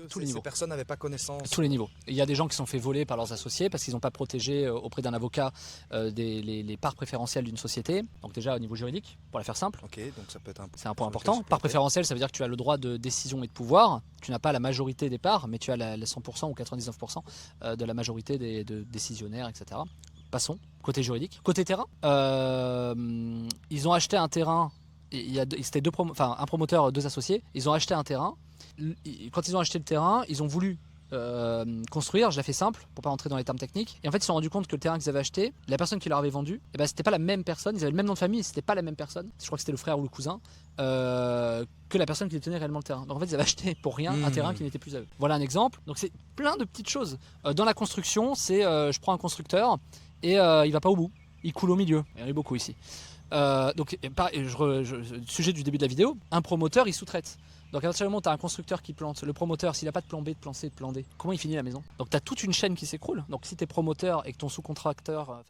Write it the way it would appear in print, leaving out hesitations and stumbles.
que tous les ces niveaux. personnes n'avaient pas connaissance? Tous les niveaux. Il y a des gens qui sont fait voler par leurs associés parce qu'ils n'ont pas protégé auprès d'un avocat les parts préférentielles d'une société. Donc déjà au niveau juridique, pour la faire simple, Ok, donc ça peut être c'est un point sur lequel important. je peux Part aider. préférentielle, ça veut dire que tu as le droit de décision et de pouvoir. Tu n'as pas la majorité des parts, mais tu as les 100% ou 99% de la majorité des décisionnaires, etc. Passons, côté juridique. Côté terrain, ils ont acheté un terrain. C'était un promoteur, deux associés. Ils ont acheté un terrain. Quand ils ont acheté le terrain, ils ont voulu construire, je la fais simple pour pas rentrer dans les termes techniques. Et en fait, ils se sont rendu compte que le terrain qu'ils avaient acheté, la personne qui leur avait vendu, eh ben, c'était pas la même personne. Ils avaient le même nom de famille, c'était pas la même personne. Je crois que c'était le frère ou le cousin que la personne qui détenait réellement le terrain. Donc en fait, ils avaient acheté pour rien un terrain qui n'était plus à eux. Voilà un exemple. Donc c'est plein de petites choses. Dans la construction, c'est je prends un constructeur et il va pas au bout. Il coule au milieu. Il y en a beaucoup ici. Sujet du début de la vidéo, un promoteur il sous-traite. Donc à partir du moment où tu as un constructeur qui plante, le promoteur s'il n'a pas de plan B, de plan C, de plan D, comment il finit la maison? Donc tu as toute une chaîne qui s'écroule. Donc si tu es promoteur et que ton sous-contracteur...